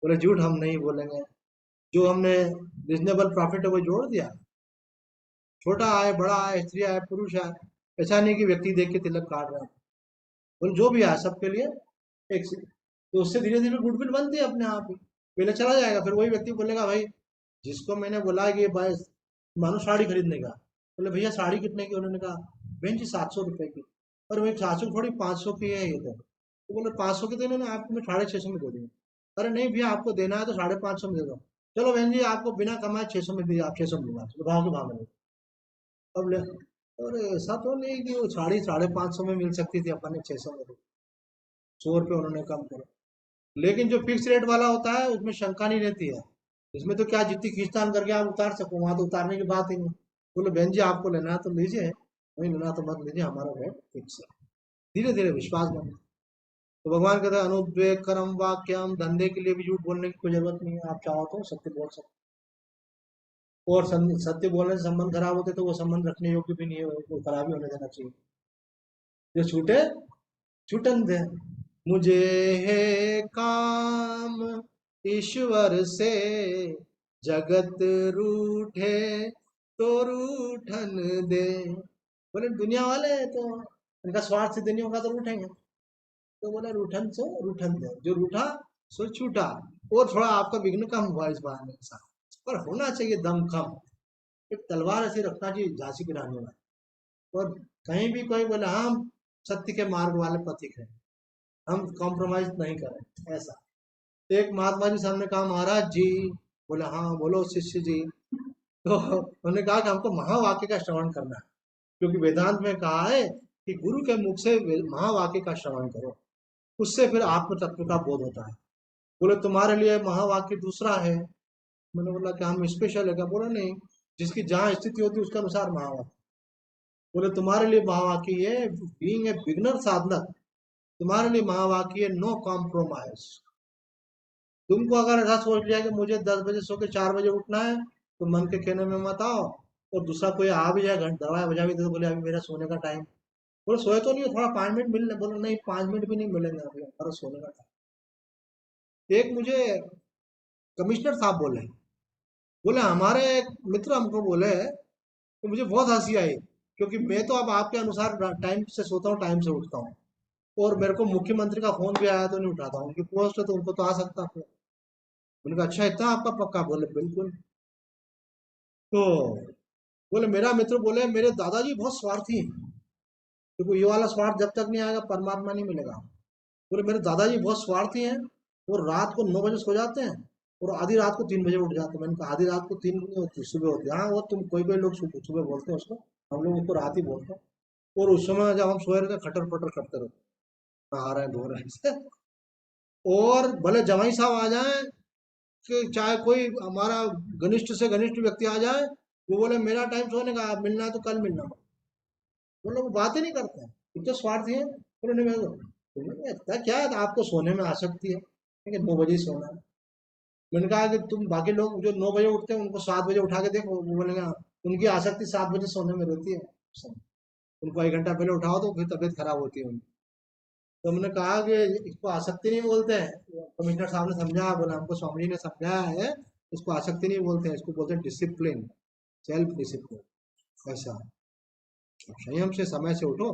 बोले झूठ हम नहीं बोलेंगे, जो हमने रिजनेबल प्रॉफिट है वो जोड़ दिया। छोटा आए बड़ा आए, स्त्री आए पुरुष आए, ऐसा नहीं कि व्यक्ति देख के तिलक काट रहे हैं। बोले जो भी आए सबके लिए एक से। तो उससे धीरे धीरे गुडविल बनती है अपने आप ही, पहले चला जाएगा, फिर वही व्यक्ति बोलेगा भाई जिसको मैंने बोला कि भाई मानो साड़ी खरीदने का, बोले भैया साड़ी कितने की? उन्होंने कहा बहन जी 700 रुपए की। और भाई 700 थोड़ी 500 की है ये तो बोले 500 की देने ना आपको मैं 650 में दे दूंगा। अरे नहीं भैया आपको देना है तो 550 में दे दो। चलो बहन जी आपको बिना कमाए 600 में दिया, आप 600 में दूंगा, चलो भाव के भाव में। अब ले, और ऐसा तो नहीं कि वो साड़ी 550 में मिल सकती थी, अपन ने 600 में दी, 100 रुपये उन्होंने कम करे। लेकिन जो फिक्स रेट वाला होता है उसमें शंका नहीं रहती है, इसमें तो क्या जितनी खींचतान करके आप उतार सको, वहां तो उतारने की बात ही नहीं। बोले बहन जी आपको लेना है तो लीजिए, नहीं लेना तो मत लीजिए, हमारा रेट फिक्स है। धीरे धीरे विश्वास बने। तो भगवान कहते हैं अनुद्वेग कर्म वाक्यम, धंधे के लिए भी झूठ बोलने की कोई जरूरत नहीं है, आप चाहो तो सत्य बोल सकते। और सत्य बोलने से संबंध खराब होते तो वो संबंध रखने योग्य भी नहीं है, वो खराब ही होने देना चाहिए। जो छूटे छूटन दे, मुझे है काम ईश्वर से, जगत रूठे तो रूठन दे। बोले दुनिया वाले तो इनका स्वार्थ सिद्ध नहीं होगा तो रूठेंगे। तो बोला रूठन सो रूठन दे, जो रूठा सो छूटा। और थोड़ा आपका विघ्न कम हुआ इस बार में साथ, पर होना चाहिए दम कम। एक तलवार ऐसी रखना चाहिए झांसी की रानी वाली। और कहीं भी कोई बोले हाँ, हम सत्य के मार्ग वाले पथिक हैं, हम कॉम्प्रोमाइज नहीं करें ऐसा। तो एक महात्मा जी सामने कहा महाराज जी। बोले हाँ बोलो शिष्य जी। तो उन्होंने कहा कि हमको महावाक्य का श्रवण करना है, क्योंकि वेदांत में कहा है कि गुरु के मुख से महावाक्य का श्रवण करो, उससे फिर आत्म तत्व का बोध होता है। बोले तुम्हारे लिए महावाक्य दूसरा है। मैंने बोला कि हम स्पेशल है क्या? बोला नहीं, जिसकी जहाँ स्थिति होती है उसके अनुसार महावाक्य। बोले तुम्हारे लिए महावाक्य ये बीइंग ए बिगनर साधक, तुम्हारे लिए महावाक्य नो कॉम्प्रोमाइज। तुमको अगर ऐसा सोच लिया कि मुझे 10 बजे सो के 4 बजे उठना है, तो मन के कहने में मत आओ। और दूसरा कोई आ भी जाए घंटा दरवाजा बजा भी दे तो बोले अभी मेरा सोने का टाइम। बोले सोए तो नहीं हो, थोड़ा 5 मिनट मिल ले। बोले नहीं, 5 मिनट भी नहीं मिलेंगे, अभी हमारा सोने का टाइम। एक मुझे कमिश्नर साहब बोले, बोले हमारे एक मित्र हमको बोले, तो मुझे बहुत हंसी आई, क्योंकि मैं तो अब आपके अनुसार टाइम से सोता हूँ, टाइम से उठता हूँ। और मेरे को मुख्यमंत्री का फोन भी आया तो नहीं उठाता हूँ, उनकी पोस्ट है तो उनको तो आ सकता है। उनका अच्छा इतना आपका पक्का? बोले बिल्कुल। तो बोले मेरा मित्र बोले मेरे दादाजी बहुत स्वार्थी हैं, क्योंकि ये वाला स्वार्थ जब तक नहीं आएगा परमात्मा नहीं मिलेगा। बोले मेरे दादाजी बहुत स्वार्थी हैं, वो रात को 9 बजे सो जाते हैं और आधी रात को 3 बजे उठ जाते हैं। मैंने कहा आधी रात को 3 नहीं होती, सुबह होती है। हाँ वो तुम कोई कोई लोग सुबह सुबह बोलते हैं उसको, हम लोग उसको रात ही बोलते हैं। और उस समय जब हम सोए रहते खटर पटर करते रहते, नहा रहे हैं धो रहे हैं। और भले जवाई साहब आ जाए, कि चाहे कोई हमारा घनिष्ठ से घनिष्ठ व्यक्ति आ जाए, वो बोले मेरा टाइम सोने का, आप मिलना है तो कल मिलना। वो लोग बात ही नहीं करते हैं, इतने स्वार्थी है। उन्होंने इतना क्या है, आपको सोने में आसक्ति है, ठीक है 9 बजे ही सोना है। मैंने कहा कि तुम बाकी लोग जो 9 बजे उठते हैं उनको 7 बजे उठा के देखो, वो बोलेगा उनकी आसक्ति 7 बजे सोने में रहती है। उनको 1 घंटा पहले उठाओ तो फिर तबीयत खराब होती है उनकी। तो हमने कहा कि इसको आसक्ति नहीं बोलते हैं। कमिश्नर साहब ने समझा, बोला हमको स्वामी जी ने समझाया है, इसको आसक्ति नहीं बोलते हैं, इसको बोलते हैं डिसिप्लिन, सेल्फ डिसिप्लिन। ऐसा संयम से समय से उठो।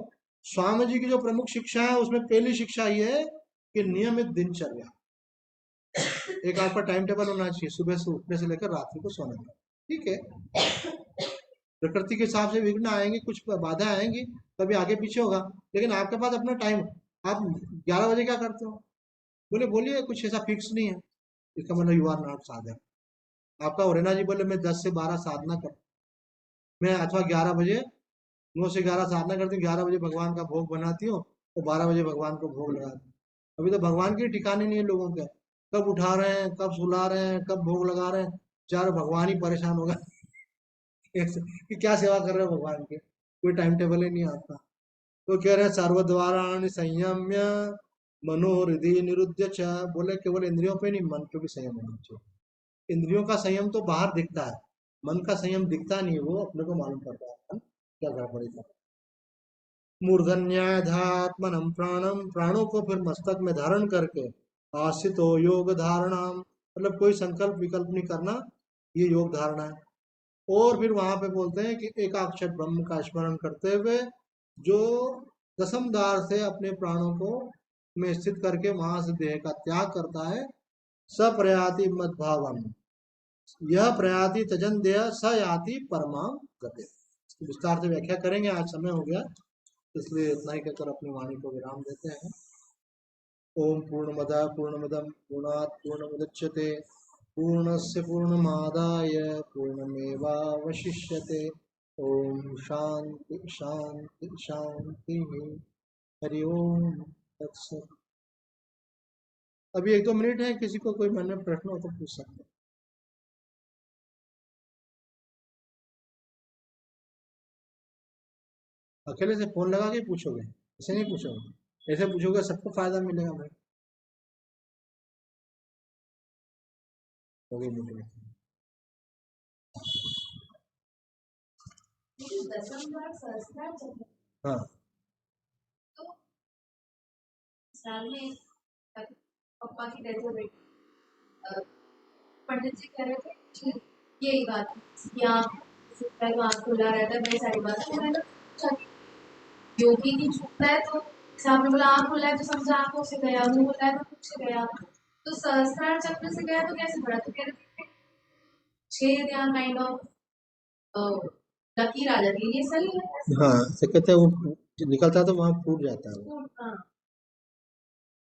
स्वामी जी की जो प्रमुख शिक्षा है उसमें पहली शिक्षा ये है कि नियमित दिनचर्या, एक आपका टाइम टेबल होना चाहिए, सुबह से उठने से लेकर रात्रि को सोने तक। ठीक है, प्रकृति के हिसाब से विघ्न आएंगे, कुछ बाधा आएंगी, कभी आगे पीछे होगा, लेकिन आपके पास अपना टाइम। आप 11 बजे क्या करते हो? बोले बोलिए, कुछ ऐसा फिक्स नहीं है। इसका मतलब यू आर नॉट साधक। आपका ओरेना जी बोले मैं 10 से 12 साधना कर, मैं अथवा 11 बजे, 9 से 11 साधना करती हूँ, 11 बजे भगवान का भोग बनाती हूँ और 12 बजे भगवान को भोग लगाती हूँ। अभी तो भगवान के ठिकाने नहीं है लोगों के, कब उठा रहे हैं, कब सुला रहे हैं, कब भोग लगा रहे हैं। चार भगवान ही परेशान हो गए कि क्या सेवा कर रहे हो भगवान के, कोई टाइम टेबल ही नहीं आता। तो कह रहे हैं सर्वद्वाराणि संयम्य मनोहृदि निरुद्य च। बोले केवल इंद्रियों पे नहीं, मन पे भी संयम होना चाहिए। इंद्रियों का संयम तो बाहर दिखता है, मन का संयम दिखता नहीं है, वो अपने को मालूम पड़ता है क्या गड़बड़ी कर। मूर्धन्याधात्मनम प्राणम, प्राणों को फिर मस्तक में धारण करके आसितो योग धारणा, मतलब कोई संकल्प विकल्प नहीं करना, ये योग धारणा है। और फिर वहां पे बोलते हैं कि एकाक्षर ब्रह्म का स्मरण करते हुए जो दसम द्वार से अपने प्राणों को में स्थित करके वहां से देह का त्याग करता है, स प्रयाति मद भावम, यह प्रयाति तजन देह स याति परमाम गति। विस्तार से व्याख्या करेंगे, आज समय हो गया, इसलिए इतना ही कहकर अपनी वाणी को विराम देते हैं। ओम पूर्णमद पूर्णमिदम पूर्णात् पूर्णमुदच्यते पूर्णस्य पूर्णमादाय पूर्णमेवावशिष्यते। ओम शांति शांति शांति। हरि ओम तत्सत। अभी 1-2 मिनट है, किसी को कोई मन में प्रश्न हो तो पूछ सकते हैं। अकेले से फोन लगा के पूछोगे, ऐसे नहीं पूछोगे, ऐसे पूछोगे सबको फायदा मिलेगा भाई। हो गई मिलेगा। हाँ, साल में पापा की डेथ हो गई। पंडित जी कह रहे थे कि यही बात, कि आप छूटता है तो आँख खुला रहता है, वही सारी बात। तो मैंने पूछा कि योगी की छूटता है तो साहब ने बोला आँख खुला है तो समझा आँखों से गया, मुँह खुला है तो मुँह से गया, तो सहस्त्रार चक्र से गया तो कैसे पड़ा? तो कह रहे थे छेद या काइंड ऑफ लकीर आ जाती है, ये सही है ऐसे? हाँ, तो कहते हैं वो निकलता है तो वहाँ फूट जाता है वो। हाँ।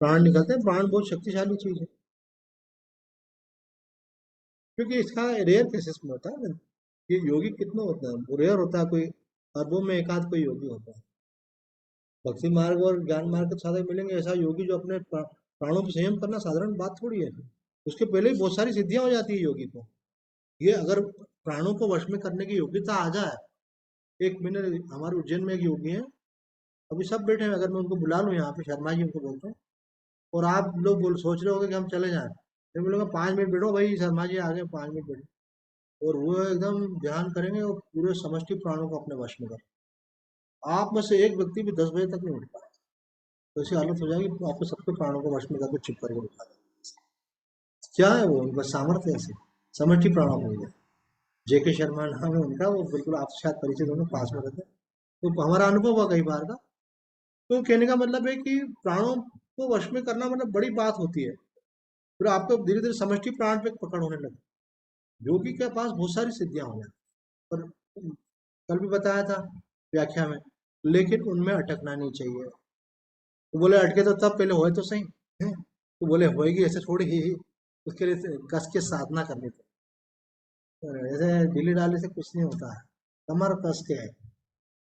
प्राण निकलते हैं, प्राण बहुत शक्तिशाली चीज़ है। क्योंकि इसका रेयर केसेस में होता है ना, ये योगी कितना होता है, वो रेयर होता है, कोई अरबों में एक आध कोई योगी होता है। भक्ति मार्ग और ज्ञान मार्ग के साधक मिलेंगे ऐसा योगी जो अपने प्राणों पर संयम करना साधारण बात थोड़ी है। उसके पहले ही बहुत सारी सिद्धियां हो जाती है योगी को। ये अगर प्राणों को वश में करने की योग्यता आ जाए। एक मैंने हमारे उज्जैन में एक योगी है, अभी सब बैठे हैं, अगर मैं उनको बुला लूँ यहाँ पे, शर्मा जी उनको बोलता हूँ, और आप लोग बोल सोच रहे होगे कि हम चले जाएं, मैं बोलूँगा 5 मिनट बैठो भाई, शर्मा जी आ गए, 5 मिनट बैठो। और वो एकदम ध्यान करेंगे और पूरे समष्टि प्राणों को अपने वश में करें। आप में से एक व्यक्ति भी 10 बजे तक नहीं उठ पाए, तो ऐसी हालत हो जाएगी तो आपको सबके प्राणों को वश में करके चुप करके उठा दें। क्या है वो, उनका सामर्थ्य ऐसे समष्टि प्राणों हो गया। जेके शर्मा नाम है उनका, वो बिल्कुल आपसे शायद परिचित होंगे, पास में रहते हैं। तो हमारा अनुभव हुआ कई बार का। तो कहने का मतलब है कि प्राणों को वश में करना मतलब बड़ी बात होती है। फिर आपको धीरे धीरे समष्टि प्राण पे पकड़ होने लगे। योगी के पास बहुत सारी सिद्धियां हो जाती पर कल भी बताया था व्याख्या में, लेकिन उनमें अटकना नहीं चाहिए। तो बोले अटके तो तब पहले होए तो सही है। तो बोले होएगी ऐसे थोड़ी ही, उसके लिए कस के साधना करनी पड़ेगी। ऐसे ढीली डाली से कुछ नहीं होता है। कमर कस के है।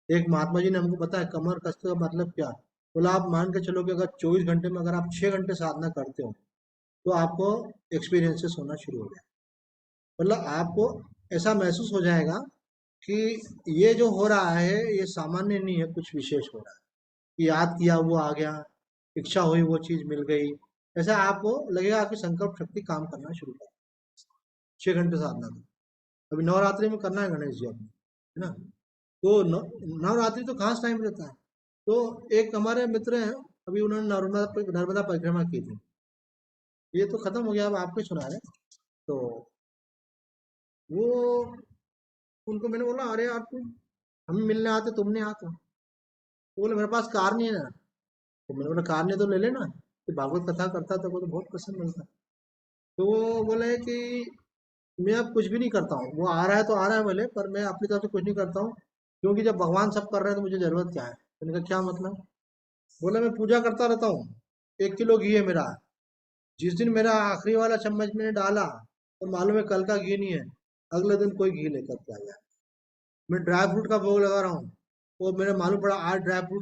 एक महात्मा जी ने हमको बताया कमर कस के का मतलब क्या। बोला आप मान के चलो कि अगर 24 घंटे में अगर आप 6 घंटे साधना करते हो तो आपको एक्सपीरियंसेस होना शुरू हो जाए। मतलब आपको ऐसा महसूस हो जाएगा कि ये जो हो रहा है ये सामान्य नहीं है, कुछ विशेष हो रहा है। कि याद किया वो आ गया, इच्छा हुई वो चीज मिल गई। ऐसा आपको लगेगा आपकी संकल्प शक्ति काम करना शुरू कर। 6 घंटे साधना करो। अभी नवरात्रि में करना है गणेश जी अपने, है ना। तो नवरात्रि तो खास टाइम रहता है। तो एक हमारे मित्र हैं, अभी उन्होंने नर्मदा परिक्रमा की थी। ये तो खत्म हो गया, अब आपको ही सुना रहे हैं। तो वो उनको मैंने बोला अरे यार तुम हम मिलने आते तुम नहीं आते। तो बोले मेरे पास कार नहीं है ना। तो मैंने बोला कार नहीं तो ले लेना, तो भागवत कथा करता था वो तो बहुत पसंद मिलता। तो वो बोले कि मैं अब कुछ भी नहीं करता हूँ, वो आ रहा है तो आ रहा है भले, पर मैं अपनी तरफ से कुछ नहीं करता हूँ, क्योंकि जब भगवान सब कर रहे हैं तो मुझे जरूरत क्या है। मैंने कहा क्या मतलब। बोले मैं पूजा करता रहता हूँ, 1 किलो घी है मेरा, जिस दिन मेरा आखिरी वाला चम्मच मैंने डाला तो मालूम है कल का घी नहीं है, अगले दिन कोई घी लेकर के आ गया। मैं ड्राई फ्रूट का भोग लगा रहा हूँ, वो मेरे मालूम पड़ा आज ड्राई फ्रूट